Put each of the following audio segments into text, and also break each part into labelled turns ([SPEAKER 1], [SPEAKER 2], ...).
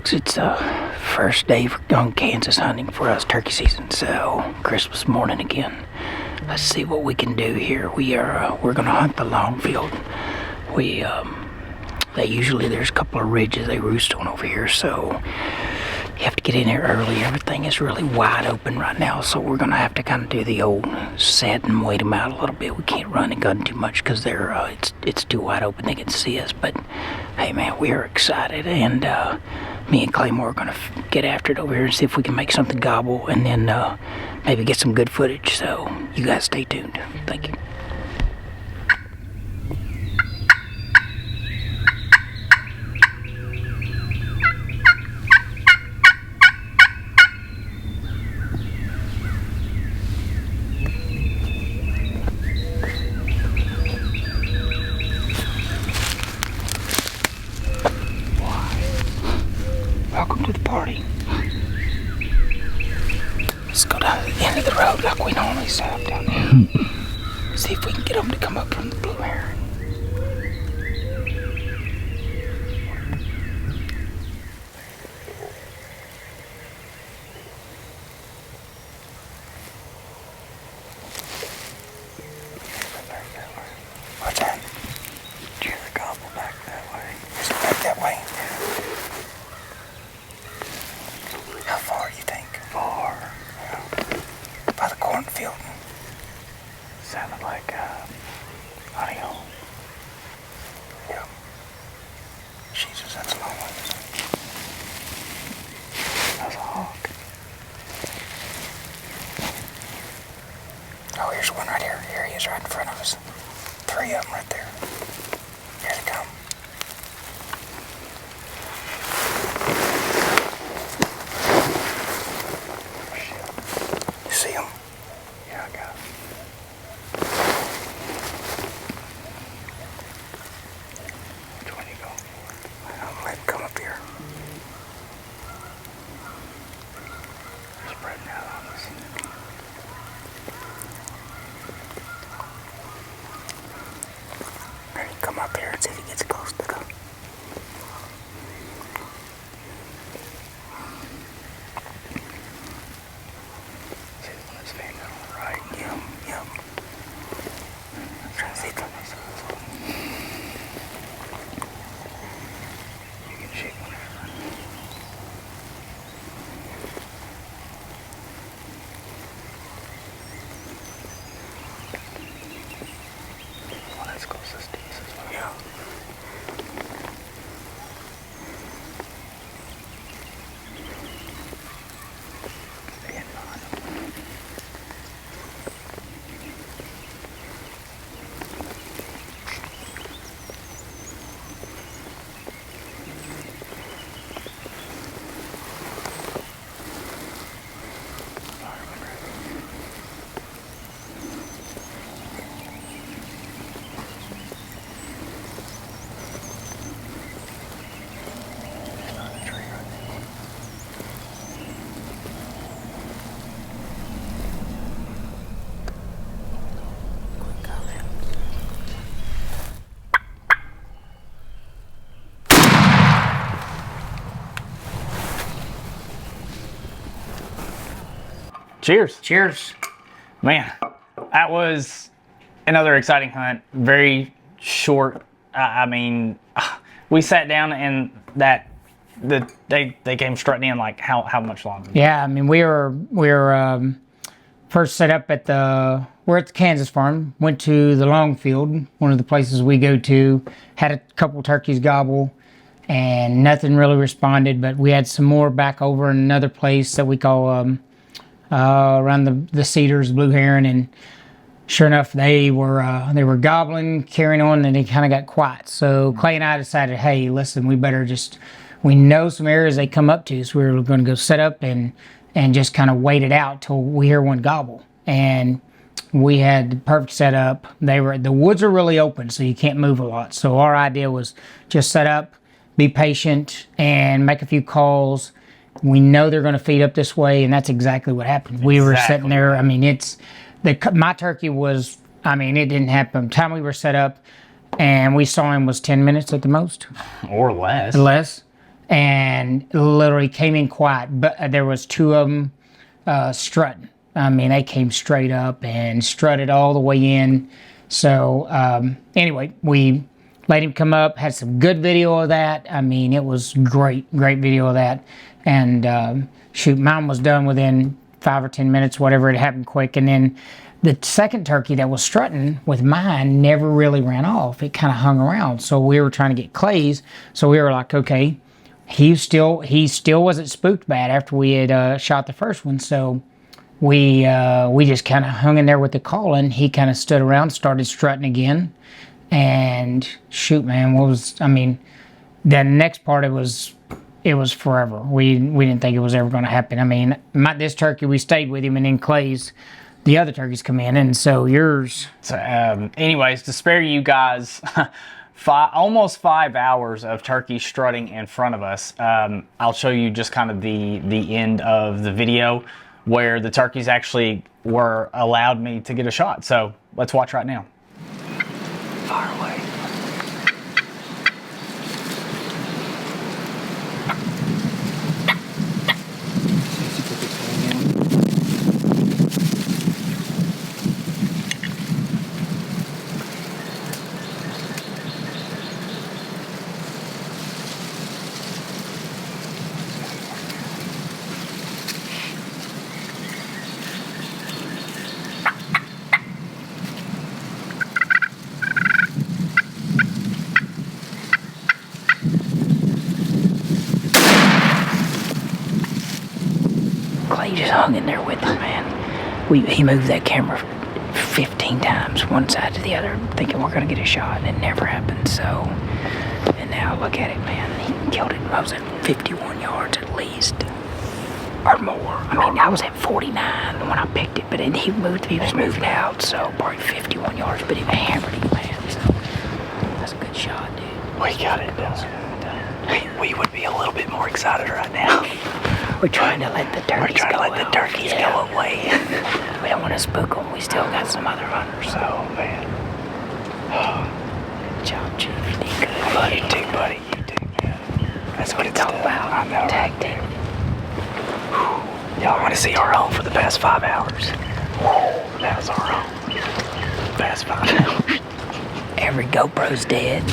[SPEAKER 1] folks, it's first day on Kansas hunting for us turkey season, so Christmas morning again. Let's see what we can do here. We're gonna hunt the long field. There's a couple of ridges they roost on over here, so you have to get in there early. Everything is really wide open right now, so we're gonna have to kind of do the old set and wait them out a little bit. We can't run and gun too much because it's too wide open. They can see us, but hey man, we are excited, and me and Claymore are gonna get after it over here and see if we can make something gobble, and then maybe get some good footage. So you guys stay tuned. Thank you. Welcome to the party. Let's go down to the end of the road like we normally set up down there. See if we can get them to come up from the blue heron. What's that? Did you ever gobble back that way? Is it back that way? How far you think? Far. Yeah. By the cornfield. Sounded like audio. Yeah. Jesus, that's a long one. That's a hawk. Oh, here's one right here. Here he is right in front of us. 3 of them right there. Here they come. You see them? Yeah, I got them. Which one are you going for? I'm gonna let him come up here. They're spreading out on us. Ready, come up here and see if he gets close to them. See the one that's standing on the right? Yep. I'm trying to see if you can shake whenever. Well, that's closest to us as well. Yeah. Stand behind them.
[SPEAKER 2] Cheers.
[SPEAKER 1] Cheers.
[SPEAKER 2] Man, that was another exciting hunt. Very short. We sat down and they came strutting in like how much longer?
[SPEAKER 3] Yeah, I mean we were first set up at we're at the Kansas farm. Went to the long field, one of the places we go to. Had a couple turkeys gobble, and nothing really responded. But we had some more back over in another place that we call around the Cedars, blue heron, and sure enough, they were gobbling, carrying on, and they kind of got quiet. So Clay and I decided, hey, listen, we know some areas they come up to, so we were going to go set up and just kind of wait it out till we hear one gobble. And we had the perfect setup. The woods are really open, so you can't move a lot. So our idea was just set up, be patient, and make a few calls. We know they're going to feed up this way, and that's exactly what happened. We were sitting there. I mean, my turkey was, it didn't happen. The time we were set up and we saw him was 10 minutes at the most.
[SPEAKER 2] Or less.
[SPEAKER 3] Less. and literally came in quiet. But there was 2 of them strutting. I mean, they came straight up and strutted all the way in. So anyway, we let him come up, had some good video of that. I mean, it was great video of that. And shoot, mine was done within 5 or 10 minutes, whatever. It happened quick. And then the second turkey that was strutting with mine never really ran off. It kind of hung around. So we were trying to get Clay's. So we were like, okay, he still wasn't spooked bad after we had shot the first one. So we just kind of hung in there with the calling. He kind of stood around, started strutting again. And shoot, man, the next part, it was forever. We didn't think it was ever going to happen. I mean, this turkey, we stayed with him, and then Clay's, the other turkeys come in, and so yours.
[SPEAKER 2] So, anyways, to spare you guys almost 5 hours of turkey strutting in front of us, I'll show you just kind of the end of the video where the turkeys actually allowed me to get a shot. So let's watch right now.
[SPEAKER 1] Far away. Clay just hung in there with him, man. He moved that camera 15 times, one side to the other, thinking we're gonna get a shot, and it never happened. So, and now look at it, man. He killed it. I was at 51 yards at least, or more. I mean, I was at 49 when I picked it, but he was moving out, so probably 51 yards. But he hammered him, man. So that's a good shot, dude.
[SPEAKER 4] We got it done. We would be a little bit more excited right now.
[SPEAKER 1] We're trying to let the turkeys
[SPEAKER 4] go away.
[SPEAKER 1] We don't want to spook them. We still got some other hunters.
[SPEAKER 4] Oh, man.
[SPEAKER 1] Good job, Chief. You did good.
[SPEAKER 4] Buddy, you too, buddy. You too, man. That's what it's all
[SPEAKER 1] about.
[SPEAKER 4] I know.
[SPEAKER 1] Tag team.
[SPEAKER 4] Y'all want to see our home for the past 5 hours? That was our home. Past 5 hours.
[SPEAKER 1] Every GoPro's dead.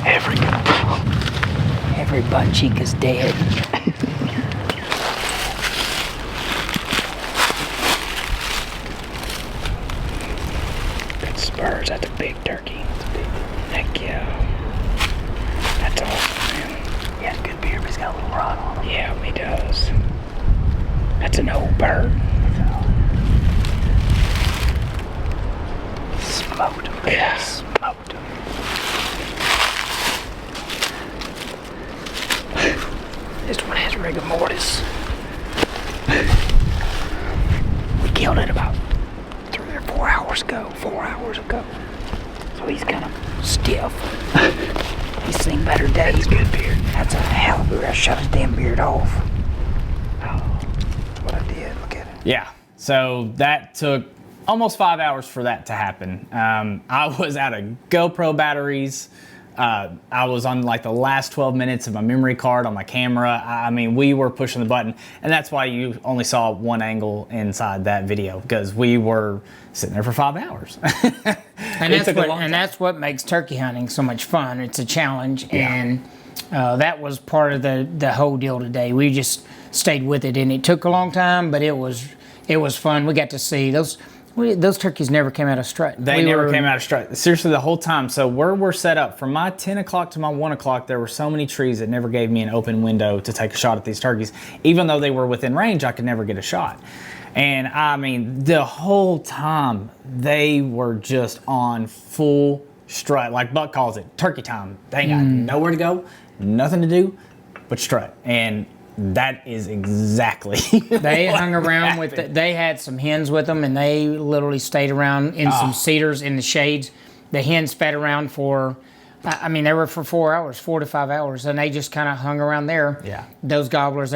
[SPEAKER 4] Every GoPro.
[SPEAKER 1] Every butt cheek is dead. Good spurs. That's a big turkey. Heck yeah. That's awesome, man.
[SPEAKER 4] He has good beard, but he's got a little rod on him.
[SPEAKER 1] Yeah, he does. That's an old bird.
[SPEAKER 4] Smoked him.
[SPEAKER 1] Yeah.
[SPEAKER 4] Smoked him.
[SPEAKER 1] This one has rigor mortis. We killed it about 3 or 4 hours ago. 4 hours ago. So he's kind of stiff. He's seen better days.
[SPEAKER 4] That's good beard.
[SPEAKER 1] That's a hell of a beard. I shut his damn beard off.
[SPEAKER 4] Oh, that's what I did. Look at it.
[SPEAKER 2] Yeah, so that took almost 5 hours for that to happen. I was out of GoPro batteries. I was on like the last 12 minutes of my memory card on my camera. I mean, we were pushing the button, and that's why you only saw one angle inside that video, because we were sitting there for 5 hours.
[SPEAKER 3] And that's what makes turkey hunting so much fun. It's a challenge,
[SPEAKER 2] Yeah.
[SPEAKER 3] and that was part of the whole deal today. We just stayed with it, and it took a long time, but it was fun. We got to see those turkeys never came out of strut.
[SPEAKER 2] They never came out of strut. Seriously, the whole time. So where we're set up, from my 10 o'clock to my 1 o'clock, there were so many trees that never gave me an open window to take a shot at these turkeys. Even though they were within range, I could never get a shot. And I mean, the whole time, they were just on full strut. Like Buck calls it, turkey time. They ain't got nowhere to go, nothing to do but strut. And that is exactly
[SPEAKER 3] They hung around they had some hens with them, and they literally stayed around in some cedars in the shades. The hens fed around they were for 4 hours, 4 to 5 hours, and they just kind of hung around there.
[SPEAKER 2] Yeah.
[SPEAKER 3] Those gobblers,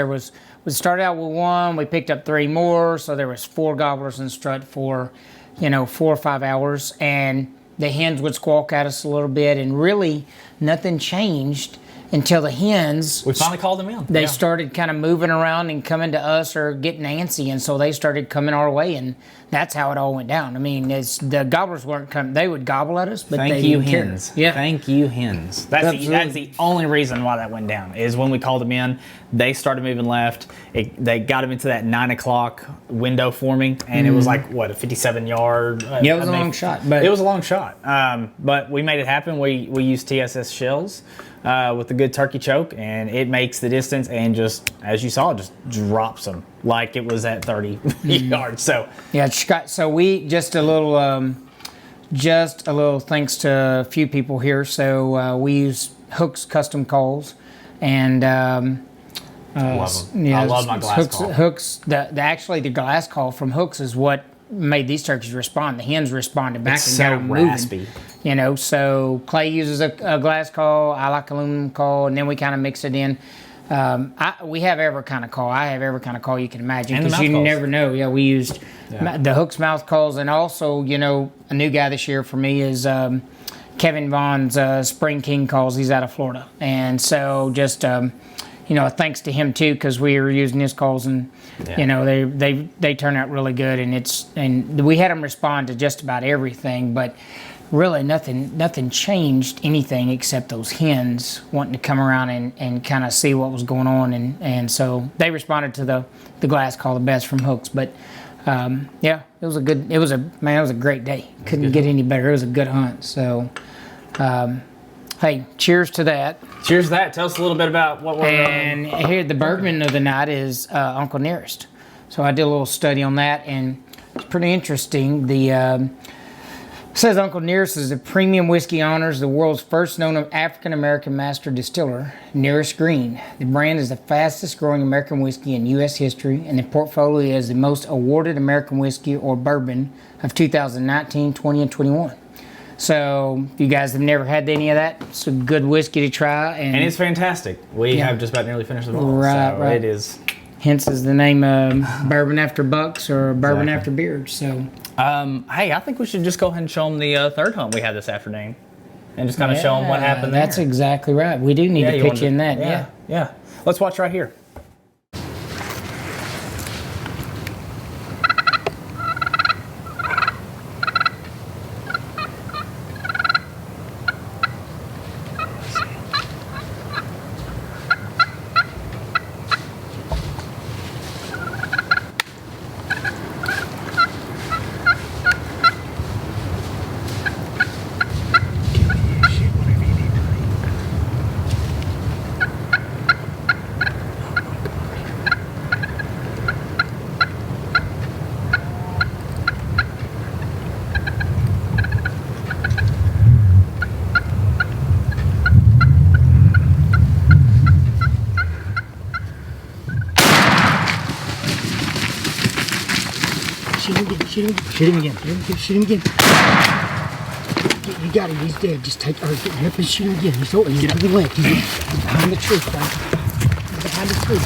[SPEAKER 3] we started out with 1, we picked up 3 more, so there was 4 gobblers in strut for, 4 or 5 hours, and the hens would squawk at us a little bit, and really nothing changed until the hens,
[SPEAKER 2] We finally called them in.
[SPEAKER 3] they started kind of moving around and coming to us or getting antsy, and so they started coming our way, and that's how it all went down. I mean, the gobblers weren't coming; they would gobble at us, but
[SPEAKER 2] Thank
[SPEAKER 3] they
[SPEAKER 2] you,
[SPEAKER 3] didn't care.
[SPEAKER 2] hens.
[SPEAKER 3] Yeah,
[SPEAKER 2] Thank you, hens. That's the only reason why that went down is when we called them in. They started moving left. They got them into that 9 o'clock window forming, and it was like what, a 57-yard.
[SPEAKER 3] Yeah, it was a long shot, but
[SPEAKER 2] it was a long shot. But we made it happen. We used TSS shells with a good turkey choke, and it makes the distance, and just as you saw, just drops them like it was at 30 yards. So
[SPEAKER 3] yeah, Scott. So we just a little thanks to a few people here. So we use Hooks custom calls, and
[SPEAKER 2] love them. I love my glass call.
[SPEAKER 3] Hooks. Actually the glass call from Hooks is what made these turkeys respond. The hens responded back and got them
[SPEAKER 2] raspy.
[SPEAKER 3] moving. You know, so Clay uses a glass call. I like aluminum call, and then we kind of mix it in. We have every kind of call. I have every kind of call you can imagine because you never know. Yeah, we used the Hooks mouth calls, and also, you know, a new guy this year for me is Kevin Vaughn's Spring King calls. He's out of Florida, and so just you know, thanks to him too, because we were using his calls, and you know, they turn out really good, and we had them respond to just about everything, but really nothing changed anything except those hens wanting to come around and kind of see what was going on, and so they responded to the glass call the best from Hooks. But yeah, it was a great day. Couldn't get any better. It was a good hunt. So hey, cheers to that.
[SPEAKER 2] Cheers to that. Tell us a little bit about what we're
[SPEAKER 3] And here the bourbon of the night is Uncle Nearest. So I did a little study on that, and it's pretty interesting. It says Uncle Nearest is a premium whiskey honors the world's first known African-American master distiller, Nearest Green. The brand is the fastest growing American whiskey in U.S. history, and the portfolio is the most awarded American whiskey or bourbon of 2019, 20, and 21. So if you guys have never had any of that, it's a good whiskey to try. And
[SPEAKER 2] it's fantastic. We have just about nearly finished the bottle.
[SPEAKER 3] Right.
[SPEAKER 2] It is.
[SPEAKER 3] Hence is the name Bourbon After Bucks or Bourbon After Beards. So,
[SPEAKER 2] hey, I think we should just go ahead and show them the third hunt we had this afternoon, and just kind of show them what happened there.
[SPEAKER 3] That's exactly right. We do need to pitch in that.
[SPEAKER 2] Yeah. Let's watch right here.
[SPEAKER 3] Shoot him again. You got him. He's dead. Just take. Get him up and shoot him again. He's over. He's to the left. He's behind the tree. He's behind the tree.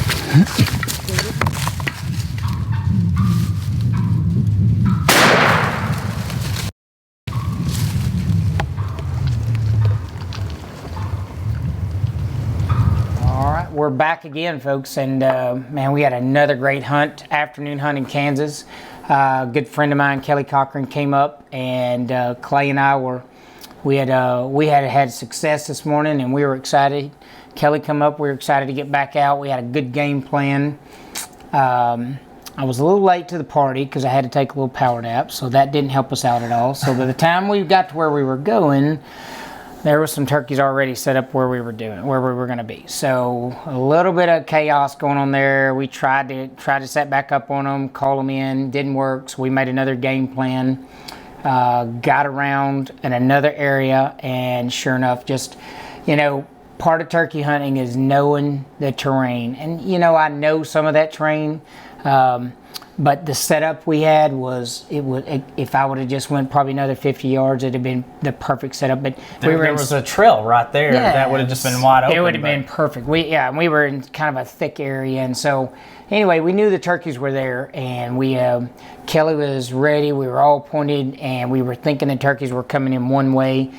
[SPEAKER 3] All right, we're back again, folks, and man, we had another great hunt. Afternoon hunt in Kansas. A good friend of mine, Kelly Cochran, came up, and Clay and I we had success this morning, and we were excited. Kelly come up, we were excited to get back out. We had a good game plan. I was a little late to the party because I had to take a little power nap, so that didn't help us out at all. So by the time we got to where we were going, there was some turkeys already set up where we were going to be. So a little bit of chaos going on there. We tried to set back up on them, call them in, didn't work. So we made another game plan, got around in another area, and sure enough, just, you know, part of turkey hunting is knowing the terrain. And, you know, I know some of that terrain, but the setup we had if I would have just went probably another 50 yards, it'd have been the perfect setup. But
[SPEAKER 2] there was a trail right there that would have just been wide open.
[SPEAKER 3] It would have been perfect. We were in kind of a thick area, and so anyway, we knew the turkeys were there, and Kelly was ready. We were all pointed, and we were thinking the turkeys were coming in one way.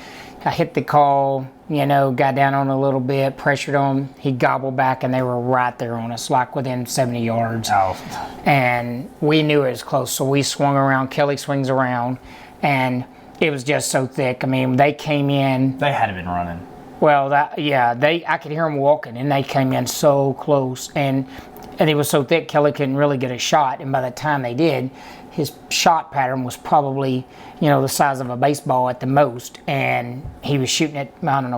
[SPEAKER 3] I hit the call, got down on a little bit, pressured on. He gobbled back, and they were right there on us, like within 70 yards.
[SPEAKER 2] Oh.
[SPEAKER 3] And we knew it was close, so we swung around. Kelly swings around, and it was just so thick. I mean, they came in.
[SPEAKER 2] They had been running.
[SPEAKER 3] Well, I could hear them walking, and they came in so close, and it was so thick, Kelly couldn't really get a shot. And by the time they did, his shot pattern was probably, the size of a baseball at the most, and he was shooting at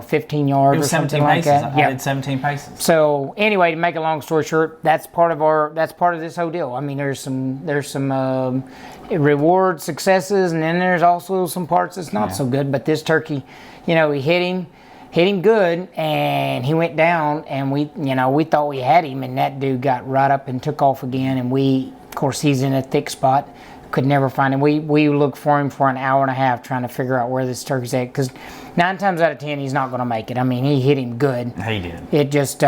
[SPEAKER 3] 15 yards
[SPEAKER 2] It was
[SPEAKER 3] or something
[SPEAKER 2] 17
[SPEAKER 3] like
[SPEAKER 2] paces.
[SPEAKER 3] that.
[SPEAKER 2] I did 17 paces.
[SPEAKER 3] So anyway, to make a long story short, that's part of this whole deal. I mean, there's some reward successes, and then there's also some parts that's not so good. But this turkey, he hit him good, and he went down, and we thought we had him, and that dude got right up and took off again, and of course he's in a thick spot, could never find him. We looked for him for an hour and a half trying to figure out where this turkey's at, because 9 times out of 10 he's not going to make it. I mean, he hit him good.
[SPEAKER 2] He did.
[SPEAKER 3] It just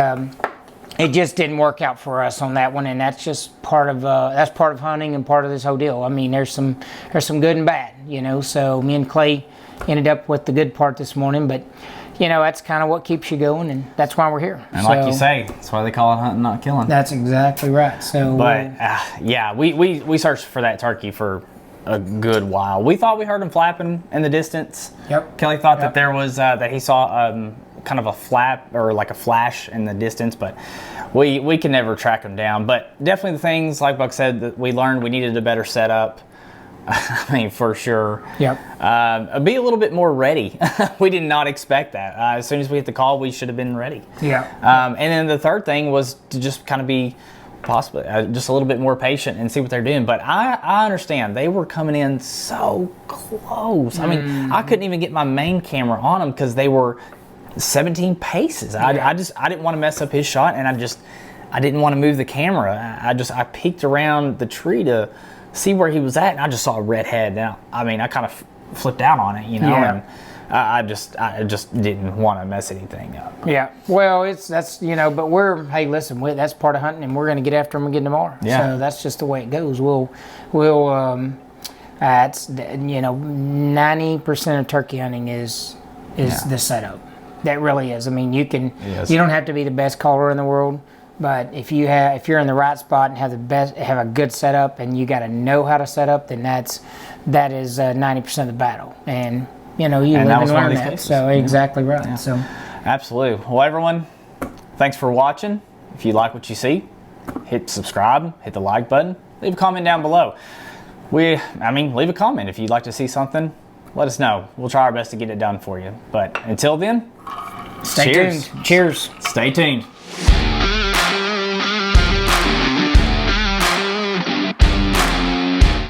[SPEAKER 3] didn't work out for us on that one, and that's just part of hunting and part of this whole deal. I mean, there's some good and bad, So me and Clay ended up with the good part this morning, but that's kind of what keeps you going, and that's why we're here.
[SPEAKER 2] And like you say, that's why they call it hunting, not killing.
[SPEAKER 3] That's exactly right. So,
[SPEAKER 2] but we searched for that turkey for a good while. We thought we heard him flapping in the distance.
[SPEAKER 3] Yep.
[SPEAKER 2] Kelly thought that there was that he saw kind of a flap or like a flash in the distance, but we could never track him down. But definitely the things like Buck said that we learned, we needed a better setup. I mean, for sure.
[SPEAKER 3] Yep.
[SPEAKER 2] Be a little bit more ready. We did not expect that. As soon as we hit the call, we should have been ready.
[SPEAKER 3] Yeah.
[SPEAKER 2] And then the third thing was to just kind of be possibly just a little bit more patient and see what they're doing. But I understand they were coming in so close. I mean, I couldn't even get my main camera on them because they were 17 paces. I didn't want to mess up his shot, and I didn't want to move the camera. I peeked around the tree to see where he was at, and I just saw a red head. Now, I mean, I kind of flipped out on it, and I just didn't want to mess anything up.
[SPEAKER 3] Yeah. Well, but hey, listen, that's part of hunting, and we're going to get after them again tomorrow.
[SPEAKER 2] Yeah.
[SPEAKER 3] So that's just the way it goes. It's 90% of turkey hunting is the setup. That really is. I mean, you don't have to be the best caller in the world. But if you're in the right spot and have a good setup, and you got to know how to set up, then that is 90% of the battle. And you live and learn that. So exactly right. Yeah. So
[SPEAKER 2] absolutely. Well, everyone, thanks for watching. If you like what you see, hit subscribe, hit the like button, leave a comment down below. Leave a comment if you'd like to see something. Let us know. We'll try our best to get it done for you. But until then,
[SPEAKER 3] stay tuned. Cheers.
[SPEAKER 2] Stay tuned.